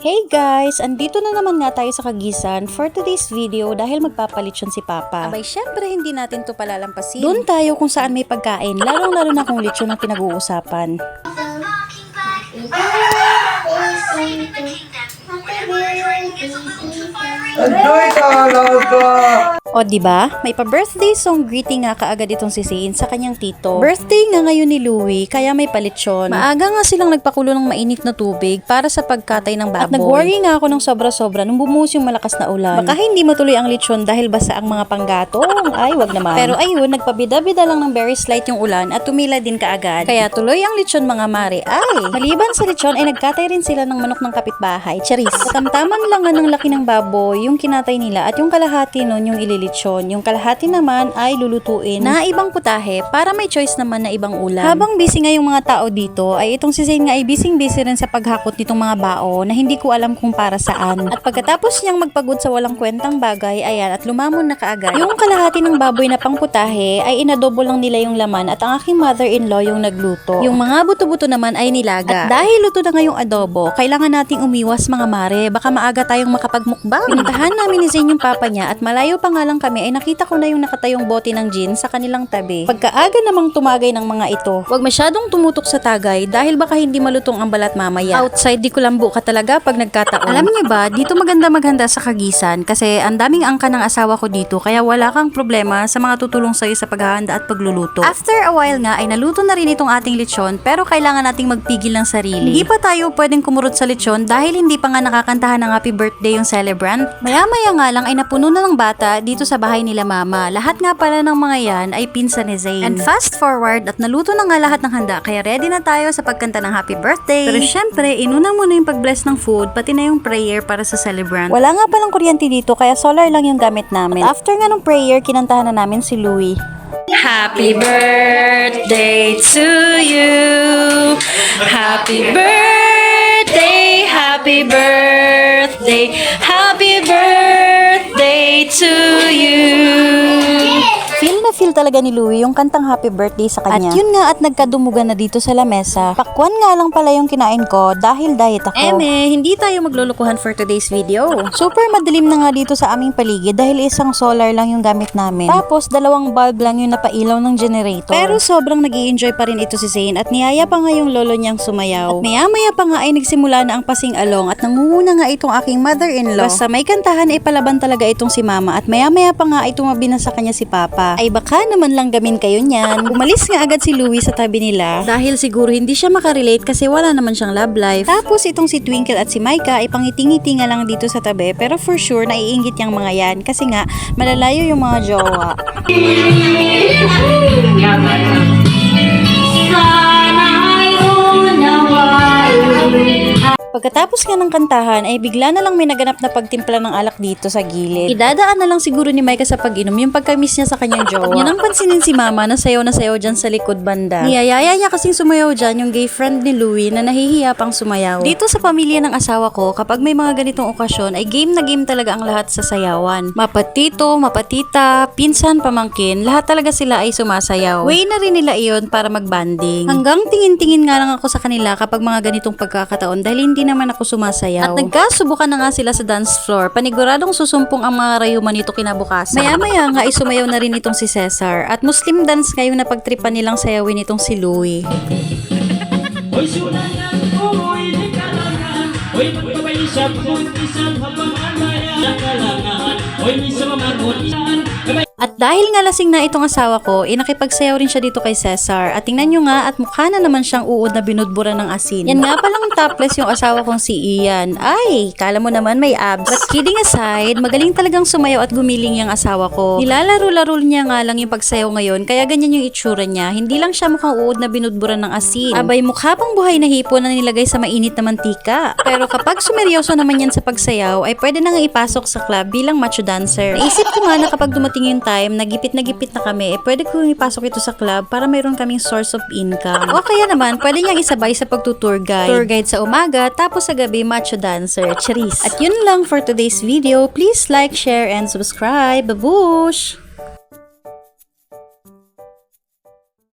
Hey guys! Andito na naman nga tayo sa Kagisan for today's video dahil magpapalitsyon si Papa. Abay, syempre hindi natin to palalampasin. Doon tayo kung saan may pagkain, lalong-lalo na kung litsyon ang pinag-uusapan. Enjoy talaga! O diba? May pa-birthday song greeting nga kaagad itong si Zane sa kanyang tito. Birthday nga ngayon ni Louie, kaya may palitsyon. Maaga nga silang nagpakulo ng mainit na tubig para sa pagkatay ng baboy. At nag-worry nga ako ng sobra-sobra nung bumuhos yung malakas na ulan. Baka hindi matuloy ang litsyon dahil basa ang mga panggatong. Ay, wag naman. Pero ayun, nagpabida-bida lang ng very slight yung ulan at tumila din kaagad. Kaya tuloy ang litsyon mga mare. Ay! Maliban sa litsyon ay nagkatay rin sila ng manok ng kapitbahay. Charis! Katamtaman lang nga ng laki ng baboy yung kinatay nila at yung kalahati nun yung ililitsyon. Yung kalahati naman ay lulutuin na ibang putahe para may choice naman na ibang ulam. Habang busy nga yung mga tao dito, ay itong si Zane nga ay busy rin sa paghakot nitong mga bao na hindi ko alam kung para saan. At pagkatapos niyang magpagod sa walang kwentang bagay, ayan, at lumamon na kaagad. Yung kalahati ng baboy na pangputahe ay inadobo lang nila yung laman at ang aking mother-in-law yung nagluto. Yung mga buto-buto naman ay nilaga. At dahil luto na nga yung adobo, kailangan nating umiwas mga mare, baka maaga tayong makapagmukbang. Pinuntahan namin ni Zane yung papa niya at malayo pa nga lang kami ay nakita ko na yung nakatayong bote ng gin sa kanilang tabi. Pagkaaga namang tumagay ng mga ito. Huwag masyadong tumutok sa tagay dahil baka hindi malutong ang balat mamaya. Outside di kulambo ka talaga pag nagkataon. Alam niyo ba, dito maganda maghanda sa Kagisan kasi ang daming angka ng asawa ko dito kaya wala kang problema sa mga tutulong sa'yo sa paghahanda at pagluluto. After a while nga ay naluto na rin itong ating lechon pero kailangan nating magpigil ng sarili. Hindi pa tayo pwedeng kumurot sa lechon dahil hindi pa nga nakakantahan ng happy birthday yung celebrant. Maya-maya nga lang ay napuno na ng bata dito sa bahay nila mama. Lahat nga pala ng mga yan ay pinsan ni Zane. And fast forward at naluto na nga lahat ng handa kaya ready na tayo sa pagkanta ng happy birthday. Pero syempre, inuna muna yung pag-bless ng food pati na yung prayer para sa celebrant. Wala nga palang kuryente dito kaya solar lang yung gamit namin. After nga ng prayer, kinantahan na namin si Louie. Happy birthday to you. Happy birthday, happy birthday, happy birthday to you. Feel talaga ni Louie yung kantang happy birthday sa kanya. At yun nga at nagkadumugan na dito sa lamesa. Pakwan nga lang pala yung kinain ko dahil diet ako. Hindi tayo maglulukuhan for today's video. Super madilim na nga dito sa aming paligid dahil isang solar lang yung gamit namin. Tapos 2 bulb lang yung napailaw ng generator. Pero sobrang nag-i-enjoy pa rin ito si Zane at niyaya pa nga yung lolo niyang sumayaw. At maya-maya pa nga ay nagsimula na ang pasing-along at nangunguna nga itong aking mother-in-law. Basta may kantahan ay palaban talaga itong si mama at maya-maya pa nga ay tumabi na sa kanya si papa. Ay baka naman lang gamin kayo niyan. Umalis nga agad si Louie sa tabi nila dahil siguro hindi siya makarelate kasi wala naman siyang love life. Tapos itong si Twinkle at si Micah ay pangiting-ngiti nga lang dito sa tabi pero for sure naiinggit yung mga yan kasi nga malalayo yung mga jowa. Pagkatapos nga ng kantahan ay bigla na lang may naganap na pagtimpla ng alak dito sa gilid. Idadaan na lang siguro ni Micah sa pag-inom yung pagka-miss niya sa kanyang jowa. Yan ang pansinin si mama na sayaw dyan sa likod banda. Niyayaya niya kasing sumayaw dyan yung gay friend ni Louie na nahihiya pang sumayaw. Dito sa pamilya ng asawa ko, kapag may mga ganitong okasyon ay game na game talaga ang lahat sa sayawan. Mapatito, mapatita, pinsan, pamangkin, lahat talaga sila ay sumasayaw. Way na rin nila iyon para magbanding. Hanggang tingin-tingin nga lang ako sa kanila kapag mga ganitong pagkakataon dahil hindi naman ako sumasayaw. At nagkasubukan na nga sila sa dance floor. Paniguradong susumpong ang mga rayuman nito kinabukasan. Maya-maya nga ay sumayaw na rin itong si Cesar. At Muslim dance kayo na pagtripan nilang sayawin itong si Louie. Hoy sunayan, hoy di kalangan, hoy magpabay sa isang hapang-alaya kalangan, hoy misa mamarmon isan. At dahil nga lasing na itong asawa ko, nakipagsayaw rin siya dito kay Cesar. At tingnan nyo nga at mukha na naman siyang uod na binudbura ng asin. Yan nga palang topless yung asawa kong si Ian. Ay, kala mo naman may abs. But kidding aside, magaling talagang sumayaw at gumiling yung asawa ko. Nilalaro-laro niya nga lang yung pagsayaw ngayon, kaya ganyan yung itsura niya. Hindi lang siya mukhang uod na binudbura ng asin. Abay, mukha pang buhay na hipon na nilagay sa mainit na mantika. Pero kapag sumeryoso naman yan sa pagsayaw, ay pwede na nga ipasok sa club bilang macho dancer. Naisip ko nga na kapag dumating yung time, nagipit na kami, pwede ko ipasok ito sa club para mayroon kaming source of income. O kaya naman, pwede niyang isabay sa pagtutour guide. Tour guide sa umaga, tapos sa gabi, macho dancer. Charis. At yun lang for today's video. Please like, share, and subscribe. Babush!